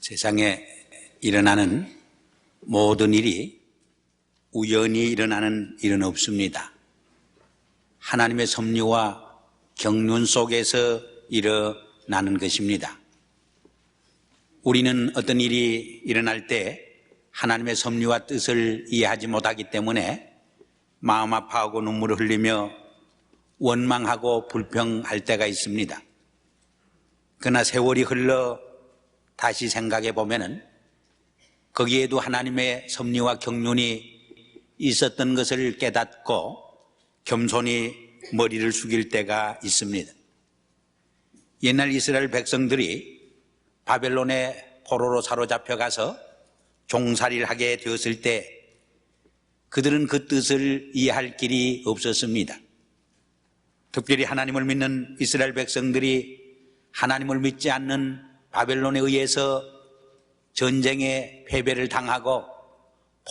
세상에 일어나는 모든 일이 우연히 일어나는 일은 없습니다. 하나님의 섭리와 경륜 속에서 일어나는 것입니다. 우리는 어떤 일이 일어날 때 하나님의 섭리와 뜻을 이해하지 못하기 때문에 마음 아파하고 눈물을 흘리며 원망하고 불평할 때가 있습니다. 그러나 세월이 흘러 다시 생각해 보면은 거기에도 하나님의 섭리와 경륜이 있었던 것을 깨닫고 겸손히 머리를 숙일 때가 있습니다. 옛날 이스라엘 백성들이 바벨론의 포로로 사로잡혀 가서 종살이를 하게 되었을 때 그들은 그 뜻을 이해할 길이 없었습니다. 특별히 하나님을 믿는 이스라엘 백성들이 하나님을 믿지 않는 바벨론에 의해서 전쟁에 패배를 당하고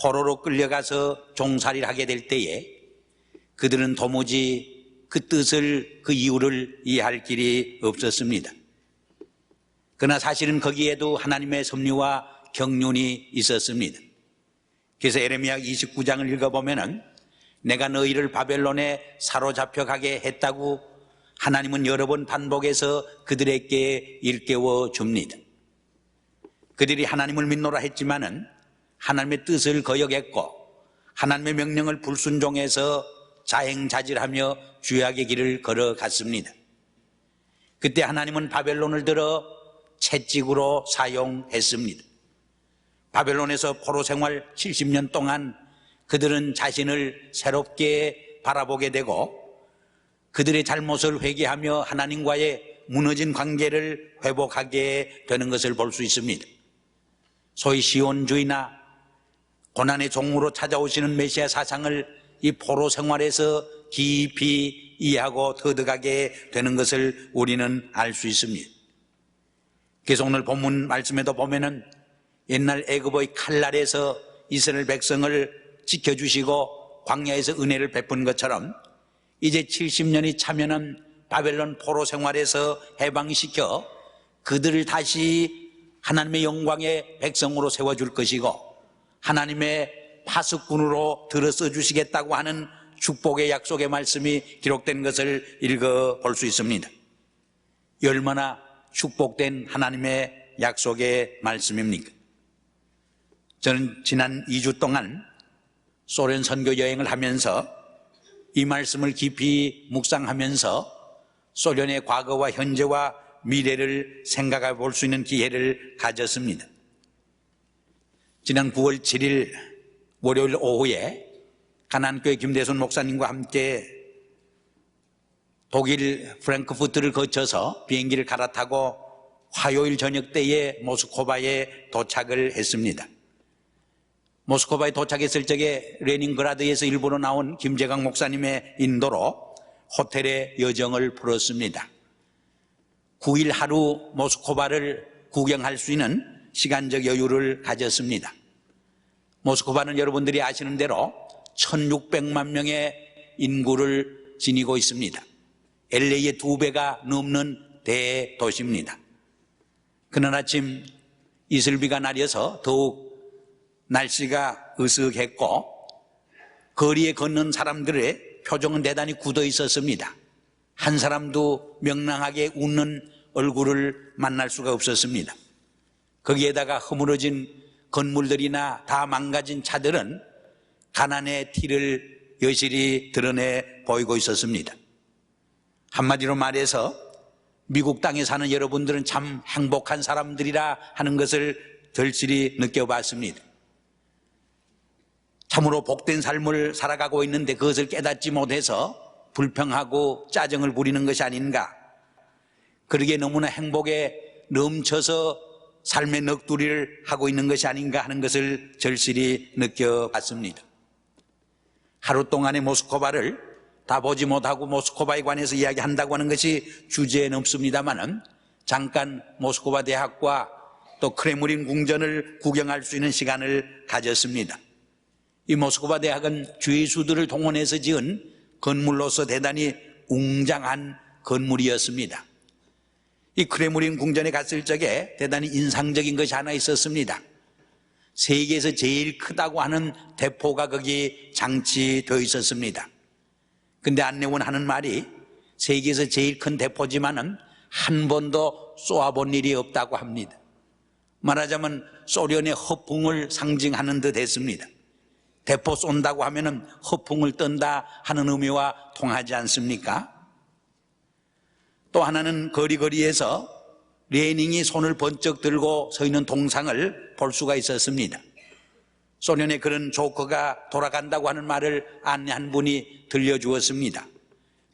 포로로 끌려가서 종살이를 하게 될 때에 그들은 도무지 그 뜻을, 그 이유를 이해할 길이 없었습니다. 그러나 사실은 거기에도 하나님의 섭리와 경륜이 있었습니다. 그래서 에레미야 29장을 읽어보면은 내가 너희를 바벨론에 사로잡혀 가게 했다고 하나님은 여러 번 반복해서 그들에게 일깨워 줍니다. 그들이 하나님을 믿노라 했지만은 하나님의 뜻을 거역했고 하나님의 명령을 불순종해서 자행자질하며 죄악의 길을 걸어갔습니다. 그때 하나님은 바벨론을 들어 채찍으로 사용했습니다. 바벨론에서 포로 생활 70년 동안 그들은 자신을 새롭게 바라보게 되고 그들의 잘못을 회개하며 하나님과의 무너진 관계를 회복하게 되는 것을 볼 수 있습니다. 소위 시온주의나 고난의 종으로 찾아오시는 메시아 사상을 이 포로 생활에서 깊이 이해하고 터득하게 되는 것을 우리는 알 수 있습니다. 그래서 오늘 본문 말씀에도 보면은 옛날 애굽의 칼날에서 이스라엘 백성을 지켜주시고 광야에서 은혜를 베푼 것처럼 이제 70년이 차면은 바벨론 포로 생활에서 해방시켜 그들을 다시 하나님의 영광의 백성으로 세워줄 것이고 하나님의 파수꾼으로 들어서 주시겠다고 하는 축복의 약속의 말씀이 기록된 것을 읽어볼 수 있습니다. 얼마나 축복된 하나님의 약속의 말씀입니까? 저는 지난 2주 동안 소련 선교 여행을 하면서 이 말씀을 깊이 묵상하면서 소련의 과거와 현재와 미래를 생각해 볼 수 있는 기회를 가졌습니다. 지난 9월 7일 월요일 오후에 가나안교회 김대순 목사님과 함께 독일 프랑크푸르트를 거쳐서 비행기를 갈아타고 화요일 저녁 때에 모스크바에 도착을 했습니다. 모스크바에 도착했을 적에 레닌그라드에서 일부러 나온 김재강 목사님의 인도로 호텔의 여정을 풀었습니다. 9일 하루 모스크바를 구경할 수 있는 시간적 여유를 가졌습니다. 모스크바는 여러분들이 아시는 대로 1600만 명의 인구를 지니고 있습니다. LA의 2배가 넘는 대도시입니다. 그날 아침 이슬비가 내려서 더욱 날씨가 으슥했고 거리에 걷는 사람들의 표정은 대단히 굳어 있었습니다. 한 사람도 명랑하게 웃는 얼굴을 만날 수가 없었습니다. 거기에다가 허물어진 건물들이나 다 망가진 차들은 가난의 티를 여실히 드러내 보이고 있었습니다. 한마디로 말해서 미국 땅에 사는 여러분들은 참 행복한 사람들이라 하는 것을 절실히 느껴봤습니다. 참으로 복된 삶을 살아가고 있는데 그것을 깨닫지 못해서 불평하고 짜증을 부리는 것이 아닌가. 그러기에 너무나 행복에 넘쳐서 삶의 넋두리를 하고 있는 것이 아닌가 하는 것을 절실히 느껴봤습니다. 하루 동안의 모스크바를 다 보지 못하고 모스크바에 관해서 이야기한다고 하는 것이 주제는 없습니다만은 잠깐 모스크바 대학과 또 크레므린 궁전을 구경할 수 있는 시간을 가졌습니다. 이 모스크바 대학은 죄수들을 동원해서 지은 건물로서 대단히 웅장한 건물이었습니다. 이 크레므린 궁전에 갔을 적에 대단히 인상적인 것이 하나 있었습니다. 세계에서 제일 크다고 하는 대포가 거기 장치되어 있었습니다. 근데 안내원 하는 말이 세계에서 제일 큰 대포지만은 한 번도 쏘아본 일이 없다고 합니다. 말하자면 소련의 허풍을 상징하는 듯 했습니다. 대포 쏜다고 하면은 허풍을 떤다 하는 의미와 통하지 않습니까? 또 하나는 거리거리에서 레닌이 손을 번쩍 들고 서 있는 동상을 볼 수가 있었습니다. 소련의 그런 조커가 돌아간다고 하는 말을 안내한 분이 들려주었습니다.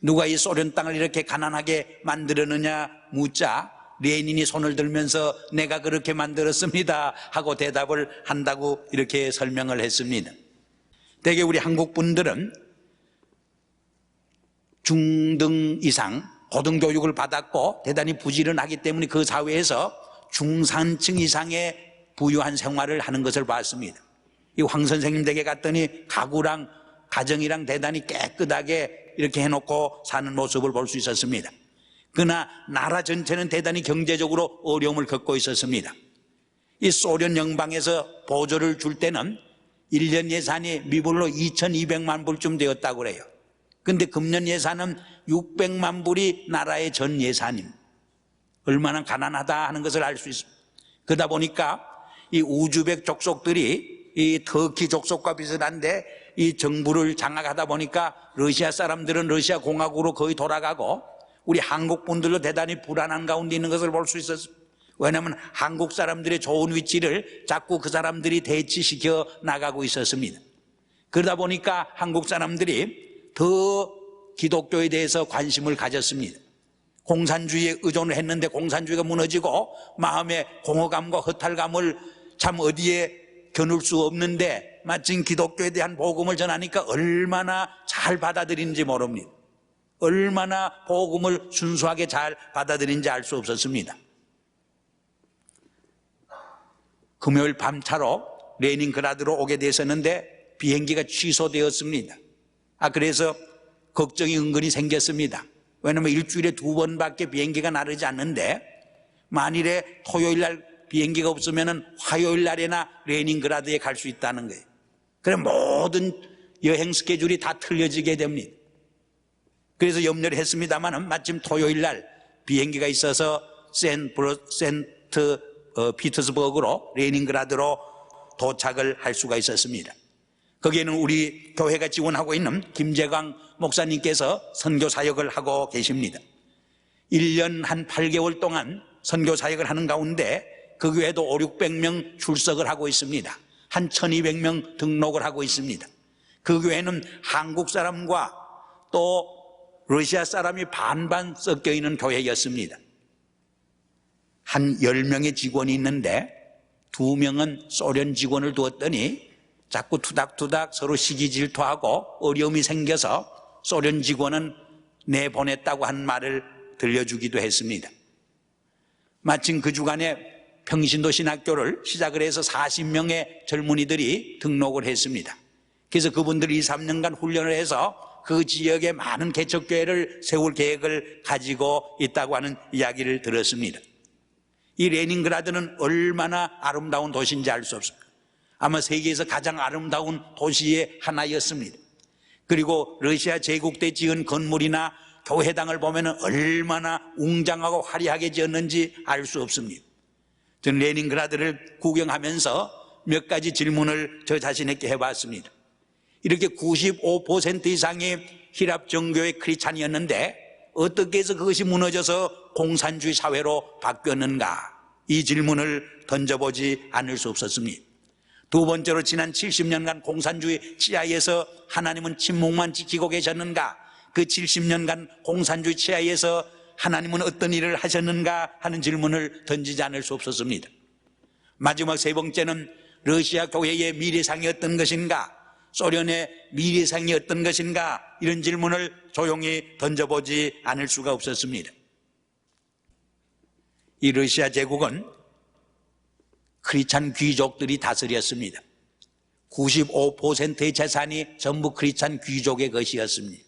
누가 이 소련 땅을 이렇게 가난하게 만들었느냐 묻자 레닌이 손을 들면서 내가 그렇게 만들었습니다 하고 대답을 한다고 이렇게 설명을 했습니다. 대개 우리 한국 분들은 중등 이상 고등교육을 받았고 대단히 부지런하기 때문에 그 사회에서 중산층 이상의 부유한 생활을 하는 것을 봤습니다. 이 황 선생님 댁에 갔더니 가구랑 가정이랑 대단히 깨끗하게 이렇게 해놓고 사는 모습을 볼 수 있었습니다. 그러나 나라 전체는 대단히 경제적으로 어려움을 겪고 있었습니다. 이 소련 영방에서 보조를 줄 때는 1년 예산이 미불로 2,200만 불쯤 되었다고 그래요. 그런데 금년 예산은 600만 불이 나라의 전 예산입니다. 얼마나 가난하다 하는 것을 알 수 있습니다. 그러다 보니까 이 우즈벡 족속들이 이 터키 족속과 비슷한데 이 정부를 장악하다 보니까 러시아 사람들은 러시아 공화국으로 거의 돌아가고 우리 한국 분들도 대단히 불안한 가운데 있는 것을 볼 수 있었습니다. 왜냐하면 한국 사람들의 좋은 위치를 자꾸 그 사람들이 대치시켜 나가고 있었습니다. 그러다 보니까 한국 사람들이 더 기독교에 대해서 관심을 가졌습니다. 공산주의에 의존을 했는데 공산주의가 무너지고 마음의 공허감과 허탈감을 참 어디에 겨눌 수 없는데 마침 기독교에 대한 복음을 전하니까 얼마나 잘 받아들이는지 모릅니다. 얼마나 복음을 순수하게 잘 받아들이는지 알 수 없었습니다. 금요일 밤차로 레닌그라드로 오게 됐었는데 비행기가 취소되었습니다. 그래서 걱정이 은근히 생겼습니다. 왜냐하면 일주일에 2번밖에 비행기가 나르지 않는데 만일에 토요일 날 비행기가 없으면 화요일 날에나 레닌그라드에 갈 수 있다는 거예요. 그래 모든 여행 스케줄이 다 틀려지게 됩니다. 그래서 염려를 했습니다만 마침 토요일 날 비행기가 있어서 피터스버그로 레닌그라드로 도착을 할 수가 있었습니다. 거기에는 우리 교회가 지원하고 있는 김재광 목사님께서 선교 사역을 하고 계십니다. 1년 한 8개월 동안 선교 사역을 하는 가운데 그 교회도 500~600명 출석을 하고 있습니다. 한 1200명 등록을 하고 있습니다. 그 교회는 한국 사람과 또 러시아 사람이 반반 섞여 있는 교회였습니다. 한 10명의 직원이 있는데 2명은 소련 직원을 두었더니 자꾸 투닥투닥 서로 시기 질투하고 어려움이 생겨서 소련 직원은 내보냈다고 하는 말을 들려주기도 했습니다. 마침 그 주간에 평신도 신학교를 시작을 해서 40명의 젊은이들이 등록을 했습니다. 그래서 그분들이 2~3년간 훈련을 해서 그 지역에 많은 개척교회를 세울 계획을 가지고 있다고 하는 이야기를 들었습니다. 이 레닌그라드는 얼마나 아름다운 도시인지 알 수 없습니다. 아마 세계에서 가장 아름다운 도시의 하나였습니다. 그리고 러시아 제국 때 지은 건물이나 교회당을 보면 얼마나 웅장하고 화려하게 지었는지 알 수 없습니다. 저는 레닌그라드를 구경하면서 몇 가지 질문을 저 자신에게 해봤습니다. 이렇게 95% 이상이 히랍 정교의 크리스찬이었는데 어떻게 해서 그것이 무너져서 공산주의 사회로 바뀌었는가? 이 질문을 던져보지 않을 수 없었습니다. 두 번째로 지난 70년간 공산주의 치하에서 하나님은 침묵만 지키고 계셨는가? 그 70년간 공산주의 치하에서 하나님은 어떤 일을 하셨는가 하는 질문을 던지지 않을 수 없었습니다. 마지막 세 번째는 러시아 교회의 미래상이 어떤 것인가? 소련의 미래상이 어떤 것인가? 이런 질문을 조용히 던져보지 않을 수가 없었습니다. 이 러시아 제국은 크리스찬 귀족들이 다스렸습니다. 95%의 재산이 전부 크리스찬 귀족의 것이었습니다.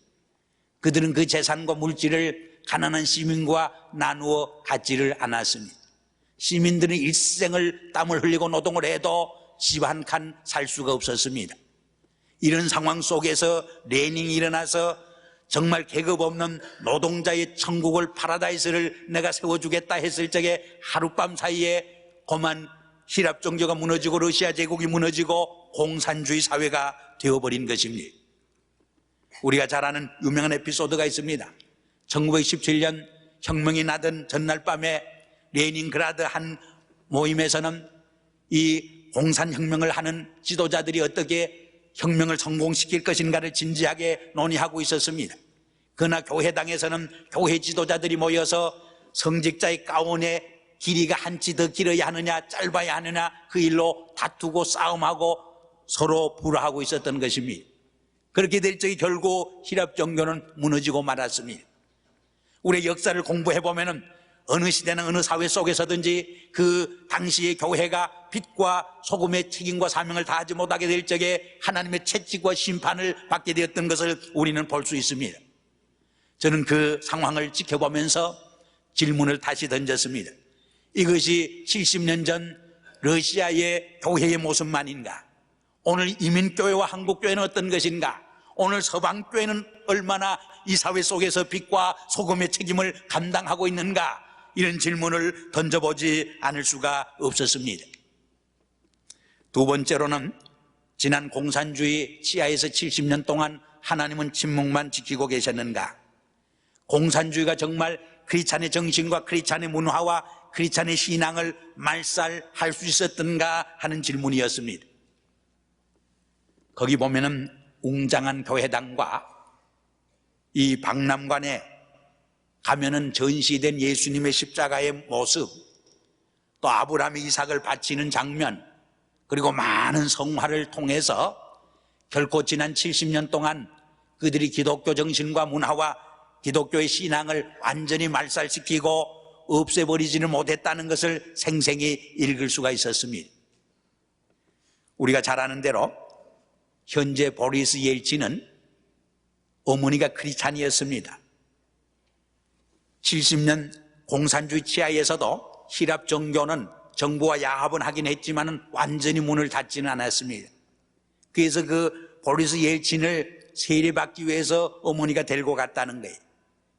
그들은 그 재산과 물질을 가난한 시민과 나누어 갖지를 않았습니다. 시민들은 일생을 땀을 흘리고 노동을 해도 집 한 칸 살 수가 없었습니다. 이런 상황 속에서 레닌이 일어나서 정말 계급 없는 노동자의 천국을, 파라다이스를 내가 세워주겠다 했을 적에 하룻밤 사이에 고만 히랍 종교가 무너지고 러시아 제국이 무너지고 공산주의 사회가 되어버린 것입니다. 우리가 잘 아는 유명한 에피소드가 있습니다. 1917년 혁명이 나던 전날 밤에 레닌그라드 한 모임에서는 이 공산혁명을 하는 지도자들이 어떻게 혁명을 성공시킬 것인가를 진지하게 논의하고 있었습니다. 그러나 교회당에서는 교회 지도자들이 모여서 성직자의 가운의 길이가 한치 더 길어야 하느냐 짧아야 하느냐 그 일로 다투고 싸움하고 서로 불화하고 있었던 것입니다. 그렇게 될 적에 결국 히랍 종교는 무너지고 말았습니다. 우리의 역사를 공부해보면 어느 시대나 어느 사회 속에서든지 그 당시의 교회가 빛과 소금의 책임과 사명을 다하지 못하게 될 적에 하나님의 채찍과 심판을 받게 되었던 것을 우리는 볼 수 있습니다. 저는 그 상황을 지켜보면서 질문을 다시 던졌습니다. 이것이 70년 전 러시아의 교회의 모습만인가? 오늘 이민교회와 한국교회는 어떤 것인가? 오늘 서방교회는 얼마나 이 사회 속에서 빛과 소금의 책임을 감당하고 있는가? 이런 질문을 던져보지 않을 수가 없었습니다. 두 번째로는 지난 공산주의 치하에서 70년 동안 하나님은 침묵만 지키고 계셨는가? 공산주의가 정말 크리스찬의 정신과 크리스찬의 문화와 크리스찬의 신앙을 말살할 수 있었던가 하는 질문이었습니다. 거기 보면은 웅장한 교회당과 이 박람관에 가면은 전시된 예수님의 십자가의 모습, 또 아브라함이 이삭을 바치는 장면, 그리고 많은 성화를 통해서 결코 지난 70년 동안 그들이 기독교 정신과 문화와 기독교의 신앙을 완전히 말살시키고 없애버리지는 못했다는 것을 생생히 읽을 수가 있었습니다. 우리가 잘 아는 대로 현재 보리스 옐친은 어머니가 크리스찬이었습니다. 70년 공산주의 치하에서도 히랍 종교는 정부와 야합은 하긴 했지만 완전히 문을 닫지는 않았습니다. 그래서 그 보리스 옐친을 세례받기 위해서 어머니가 데리고 갔다는 거예요.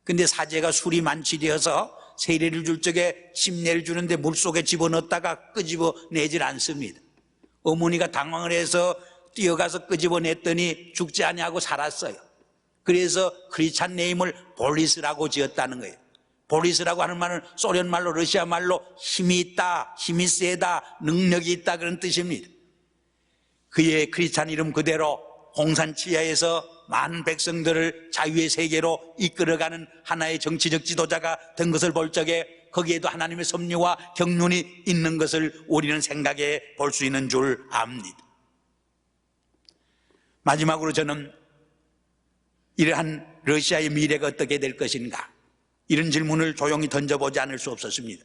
근데 사제가 술이 만취되어서 세례를 줄 적에 침례를 주는데 물속에 집어넣었다가 끄집어내질 않습니다. 어머니가 당황을 해서 뛰어가서 끄집어냈더니 죽지 아니하고 살았어요. 그래서 크리스찬 네임을 보리스라고 지었다는 거예요. 보리스라고 하는 말은 소련 말로, 러시아 말로 힘이 있다, 힘이 세다, 능력이 있다 그런 뜻입니다. 그의 크리스찬 이름 그대로 공산 치하에서 많은 백성들을 자유의 세계로 이끌어가는 하나의 정치적 지도자가 된 것을 볼 적에 거기에도 하나님의 섭리와 경륜이 있는 것을 우리는 생각해 볼 수 있는 줄 압니다. 마지막으로 저는 이러한 러시아의 미래가 어떻게 될 것인가, 이런 질문을 조용히 던져보지 않을 수 없었습니다.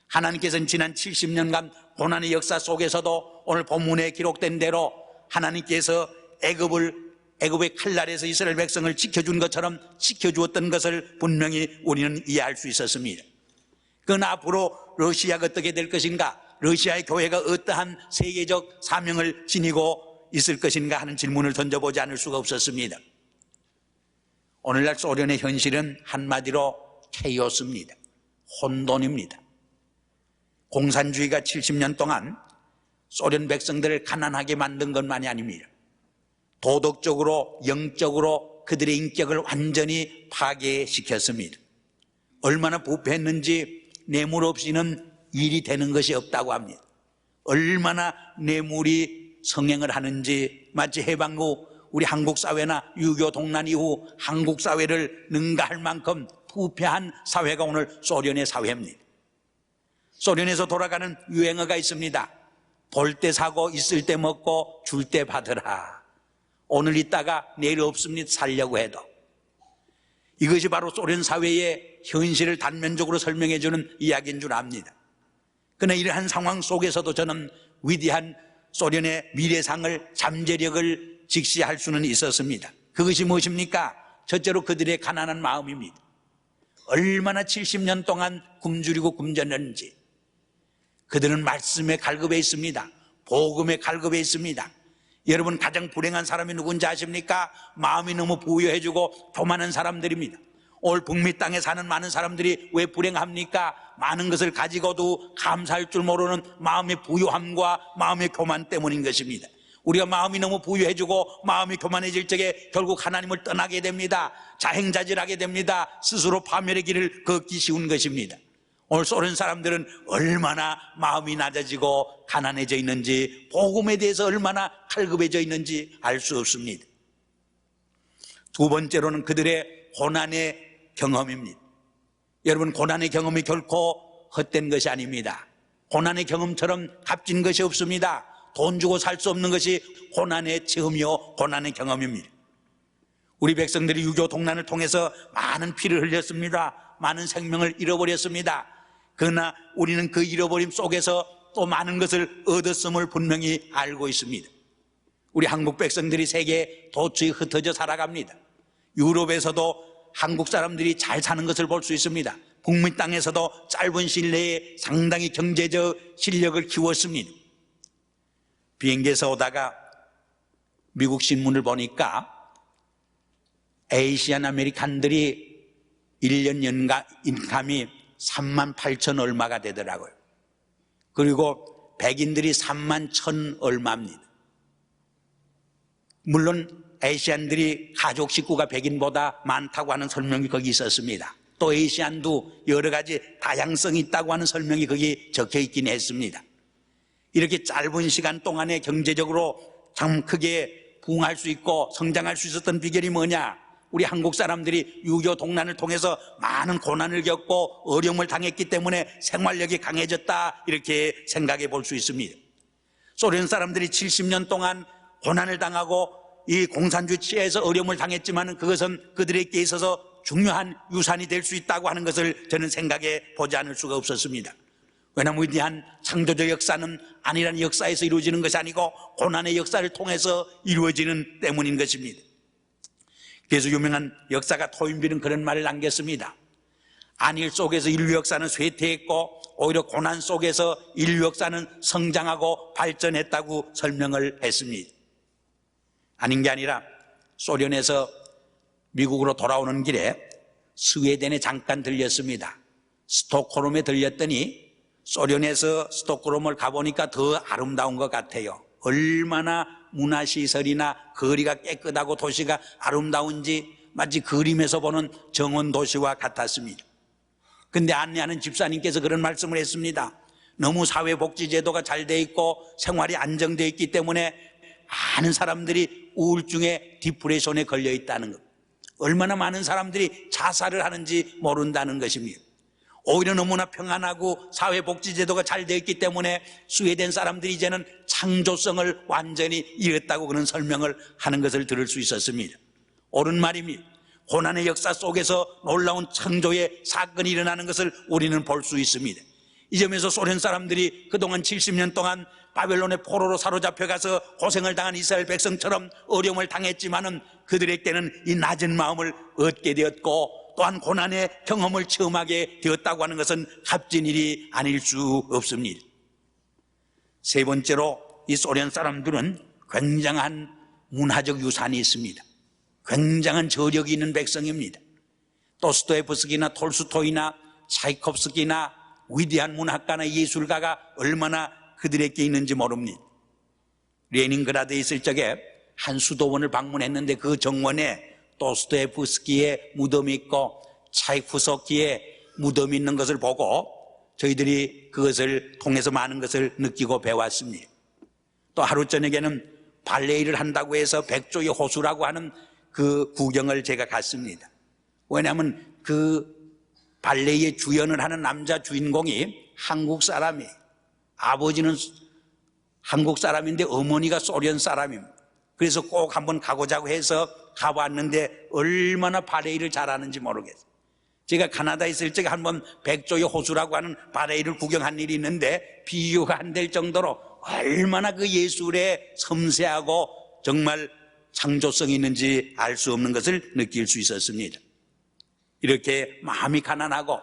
하나님께서는 지난 70년간 고난의 역사 속에서도 오늘 본문에 기록된 대로 하나님께서 애굽의 칼날에서 이스라엘 백성을 지켜준 것처럼 지켜주었던 것을 분명히 우리는 이해할 수 있었습니다. 그러나 앞으로 러시아가 어떻게 될 것인가, 러시아의 교회가 어떠한 세계적 사명을 지니고 있을 것인가 하는 질문을 던져보지 않을 수가 없었습니다. 오늘날 소련의 현실은 한마디로 케이오스입니다. 혼돈입니다. 공산주의가 70년 동안 소련 백성들을 가난하게 만든 것만이 아닙니다. 도덕적으로, 영적으로 그들의 인격을 완전히 파괴시켰습니다. 얼마나 부패했는지 뇌물 없이는 일이 되는 것이 없다고 합니다. 얼마나 뇌물이 성행을 하는지 마치 해방 후 우리 한국 사회나 6.25 동란 이후 한국 사회를 능가할 만큼 부패한 사회가 오늘 소련의 사회입니다. 소련에서 돌아가는 유행어가 있습니다. 볼 때 사고 있을 때 먹고 줄 때 받으라. 오늘 있다가 내일 없습니다. 살려고 해도. 이것이 바로 소련 사회의 현실을 단면적으로 설명해 주는 이야기인 줄 압니다. 그러나 이러한 상황 속에서도 저는 위대한 소련의 미래상을, 잠재력을 직시할 수는 있었습니다. 그것이 무엇입니까? 첫째로 그들의 가난한 마음입니다. 얼마나 70년 동안 굶주리고 굶주렸는지. 그들은 말씀에 갈급해 있습니다. 복음에 갈급해 있습니다. 여러분, 가장 불행한 사람이 누군지 아십니까? 마음이 너무 부유해지고 교만한 사람들입니다. 오늘 북미 땅에 사는 많은 사람들이 왜 불행합니까? 많은 것을 가지고도 감사할 줄 모르는 마음의 부유함과 마음의 교만 때문인 것입니다. 우리가 마음이 너무 부유해지고 마음이 교만해질 적에 결국 하나님을 떠나게 됩니다. 자행자질하게 됩니다. 스스로 파멸의 길을 걷기 쉬운 것입니다. 오늘 소련 사람들은 얼마나 마음이 낮아지고 가난해져 있는지, 복음에 대해서 얼마나 칼급해져 있는지 알 수 없습니다. 두 번째로는 그들의 고난의 경험입니다. 여러분, 고난의 경험이 결코 헛된 것이 아닙니다. 고난의 경험처럼 값진 것이 없습니다. 돈 주고 살 수 없는 것이 고난의 체험이요 고난의 경험입니다. 우리 백성들이 유교 동란을 통해서 많은 피를 흘렸습니다. 많은 생명을 잃어버렸습니다. 그러나 우리는 그 잃어버림 속에서 또 많은 것을 얻었음을 분명히 알고 있습니다. 우리 한국 백성들이 세계에 도처에 흩어져 살아갑니다. 유럽에서도 한국 사람들이 잘 사는 것을 볼 수 있습니다. 북미 땅에서도 짧은 시일 내에 상당히 경제적 실력을 키웠습니다. 비행기에서 오다가 미국 신문을 보니까 아시안 아메리칸들이 1년 연간 인감이 3만 8천 얼마가 되더라고요. 그리고 백인들이 3만 1천 얼마입니다. 물론 아시안들이 가족 식구가 백인보다 많다고 하는 설명이 거기 있었습니다. 또 아시안도 여러 가지 다양성이 있다고 하는 설명이 거기 적혀 있긴 했습니다. 이렇게 짧은 시간 동안에 경제적으로 참 크게 부흥할 수 있고 성장할 수 있었던 비결이 뭐냐? 우리 한국 사람들이 유교 동란을 통해서 많은 고난을 겪고 어려움을 당했기 때문에 생활력이 강해졌다, 이렇게 생각해 볼 수 있습니다. 소련 사람들이 70년 동안 고난을 당하고 이 공산주의 치하에서 어려움을 당했지만 그것은 그들에게 있어서 중요한 유산이 될 수 있다고 하는 것을 저는 생각해 보지 않을 수가 없었습니다. 왜냐하면 위대한 창조적 역사는 아니란 역사에서 이루어지는 것이 아니고 고난의 역사를 통해서 이루어지는 때문인 것입니다. 그래서 유명한 역사가 토인비는 그런 말을 남겼습니다. 안일 속에서 인류 역사는 쇠퇴했고 오히려 고난 속에서 인류 역사는 성장하고 발전했다고 설명을 했습니다. 아닌 게 아니라 소련에서 미국으로 돌아오는 길에 스웨덴에 잠깐 들렸습니다. 스톡홀름에 들렸더니 소련에서 스톡홀름을 가보니까 더 아름다운 것 같아요. 얼마나 문화시설이나 거리가 깨끗하고 도시가 아름다운지 마치 그림에서 보는 정원 도시와 같았습니다. 근데 안내하는 집사님께서 그런 말씀을 했습니다. 너무 사회복지제도가 잘 돼 있고 생활이 안정되어 있기 때문에 많은 사람들이 우울증에 디프레션에 걸려 있다는 것, 얼마나 많은 사람들이 자살을 하는지 모른다는 것입니다. 오히려 너무나 평안하고 사회복지제도가 잘 되어 있기 때문에 스웨덴 사람들이 이제는 창조성을 완전히 잃었다고 그런 설명을 하는 것을 들을 수 있었습니다. 옳은 말입니다. 고난의 역사 속에서 놀라운 창조의 사건이 일어나는 것을 우리는 볼 수 있습니다. 이 점에서 소련 사람들이 그동안 70년 동안 바벨론의 포로로 사로잡혀 가서 고생을 당한 이스라엘 백성처럼 어려움을 당했지만은 그들에게는 이 낮은 마음을 얻게 되었고 또한 고난의 경험을 체험하게 되었다고 하는 것은 값진 일이 아닐 수 없습니다. 세 번째로 이 소련 사람들은 굉장한 문화적 유산이 있습니다. 굉장한 저력이 있는 백성입니다. 도스토옙스키나 톨스토이나 차이콥스키나 위대한 문학가나 예술가가 얼마나 그들에게 있는지 모릅니다. 레닌그라드에 있을 적에 한 수도원을 방문했는데 그 정원에 도스토옙스키의 무덤이 있고 차이코프스키의 무덤이 있는 것을 보고 저희들이 그것을 통해서 많은 것을 느끼고 배웠습니다. 또 하루 저녁에는 발레를 한다고 해서 백조의 호수라고 하는 그 구경을 제가 갔습니다. 왜냐하면 그 발레의 주연을 하는 남자 주인공이 한국 사람이에요. 아버지는 한국 사람인데 어머니가 소련 사람입니다. 그래서 꼭 한번 가보자고 해서 가봤는데 얼마나 발레를 잘하는지 모르겠어요. 제가 카나다에 있을 적에 한번 백조의 호수라고 하는 발레를 구경한 일이 있는데 비교가 안 될 정도로 얼마나 그 예술에 섬세하고 정말 창조성이 있는지 알 수 없는 것을 느낄 수 있었습니다. 이렇게 마음이 가난하고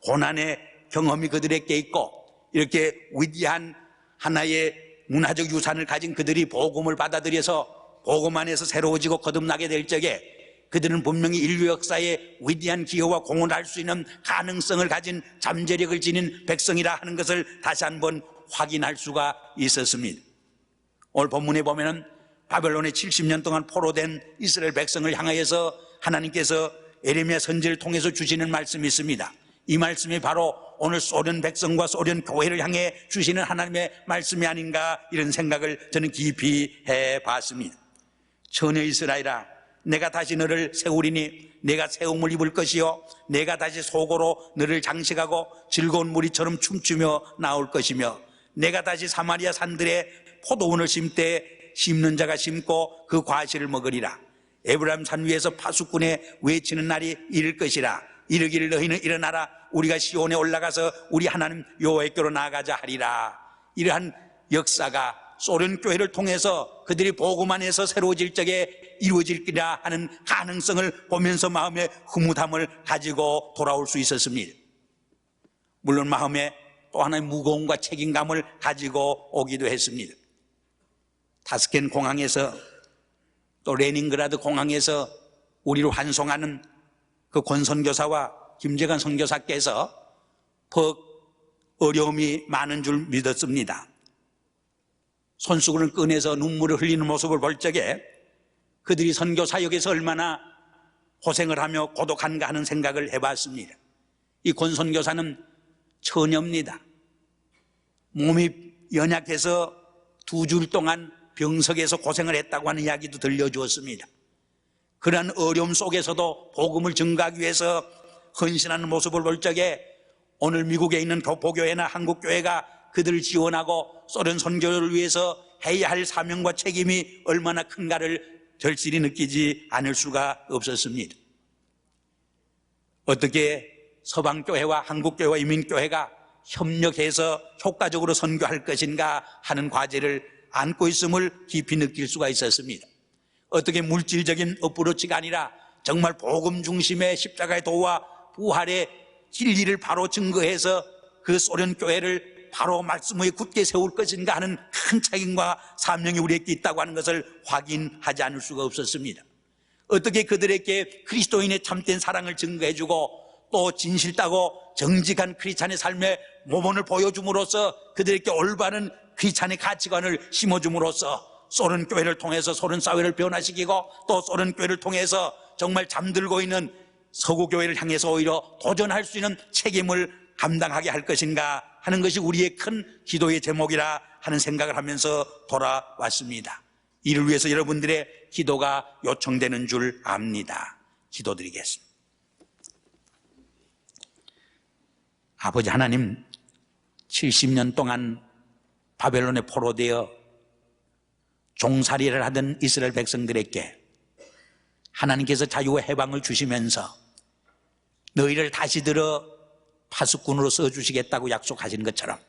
고난의 경험이 그들에게 있고 이렇게 위대한 하나의 문화적 유산을 가진 그들이 복음을 받아들여서 복음 안에서 새로워지고 거듭나게 될 적에 그들은 분명히 인류 역사에 위대한 기여와 공헌을 할 수 있는 가능성을 가진 잠재력을 지닌 백성이라 하는 것을 다시 한번 확인할 수가 있었습니다. 오늘 본문에 보면은 바벨론에 70년 동안 포로된 이스라엘 백성을 향하여서 하나님께서 예레미야 선지를 통해서 주시는 말씀이 있습니다. 이 말씀이 바로 오늘 소련 백성과 소련 교회를 향해 주시는 하나님의 말씀이 아닌가 이런 생각을 저는 깊이 해봤습니다. 처녀 이스라엘아, 내가 다시 너를 세우리니 내가 새움을 입을 것이요 내가 다시 속으로 너를 장식하고 즐거운 무리처럼 춤추며 나올 것이며 내가 다시 사마리아 산들에 포도원을 심되 심는 자가 심고 그 과실을 먹으리라. 에브라임 산 위에서 파수꾼에 외치는 날이 이를 것이라. 이르기를 너희는 일어나라 우리가 시온에 올라가서 우리 하나님 여호와께로 나아가자 하리라. 이러한 역사가 소련 교회를 통해서 그들이 복음 안에서 새로워질 적에 이루어질 거라 하는 가능성을 보면서 마음의 흐뭇함을 가지고 돌아올 수 있었습니다. 물론 마음에 또 하나의 무거움과 책임감을 가지고 오기도 했습니다. 타스켄 공항에서 또 레닌그라드 공항에서 우리를 환송하는 그 권 선교사와 김재관 선교사께서 퍽 어려움이 많은 줄 믿었습니다. 손수건을 꺼내서 눈물을 흘리는 모습을 볼 적에 그들이 선교 사역에서 얼마나 고생을 하며 고독한가 하는 생각을 해봤습니다. 이 권 선교사는 처녀입니다. 몸이 연약해서 2주 동안 병석에서 고생을 했다고 하는 이야기도 들려주었습니다. 그러한 어려움 속에서도 복음을 증가하기 위해서 헌신하는 모습을 볼 적에 오늘 미국에 있는 교포교회나 한국교회가 그들을 지원하고 소련 선교를 위해서 해야 할 사명과 책임이 얼마나 큰가를 절실히 느끼지 않을 수가 없었습니다. 어떻게 서방교회와 한국교회와 이민교회가 협력해서 효과적으로 선교할 것인가 하는 과제를 안고 있음을 깊이 느낄 수가 있었습니다. 어떻게 물질적인 어프로치가 아니라 정말 복음 중심의 십자가의 도와 부활의 진리를 바로 증거해서 그 소련 교회를 바로 말씀 위에 굳게 세울 것인가 하는 큰 책임과 사명이 우리에게 있다고 하는 것을 확인하지 않을 수가 없었습니다. 어떻게 그들에게 그리스도인의 참된 사랑을 증거해주고 또 진실되고 정직한 크리스찬의 삶의 모범을 보여줌으로써 그들에게 올바른 크리스찬의 가치관을 심어줌으로써 소련 교회를 통해서 소련 사회를 변화시키고 또 소련 교회를 통해서 정말 잠들고 있는 서구 교회를 향해서 오히려 도전할 수 있는 책임을 감당하게 할 것인가 하는 것이 우리의 큰 기도의 제목이라 하는 생각을 하면서 돌아왔습니다. 이를 위해서 여러분들의 기도가 요청되는 줄 압니다. 기도드리겠습니다. 아버지 하나님, 70년 동안 바벨론에 포로되어 종살이를 하던 이스라엘 백성들에게 하나님께서 자유와 해방을 주시면서 너희를 다시 들어 파수꾼으로 써주시겠다고 약속하신 것처럼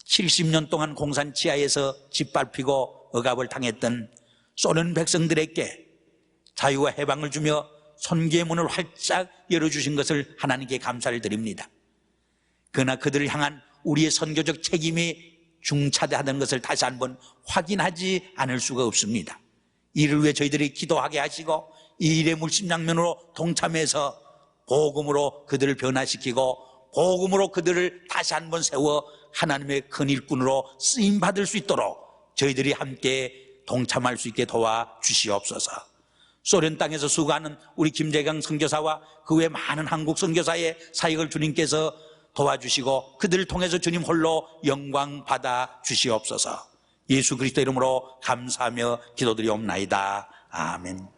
70년 동안 공산 지하에서 짓밟히고 억압을 당했던 소련 백성들에게 자유와 해방을 주며 선교의 문을 활짝 열어주신 것을 하나님께 감사를 드립니다. 그러나 그들을 향한 우리의 선교적 책임이 중차대하던 것을 다시 한번 확인하지 않을 수가 없습니다. 이를 위해 저희들이 기도하게 하시고 이 일의 물심양면으로 동참해서 복음으로 그들을 변화시키고 복음으로 그들을 다시 한번 세워 하나님의 큰 일꾼으로 쓰임받을 수 있도록 저희들이 함께 동참할 수 있게 도와주시옵소서. 소련 땅에서 수고하는 우리 김재강 선교사와 그 외 많은 한국 선교사의 사역을 주님께서 도와주시고 그들을 통해서 주님 홀로 영광 받아 주시옵소서. 예수 그리스도 이름으로 감사하며 기도드리옵나이다. 아멘.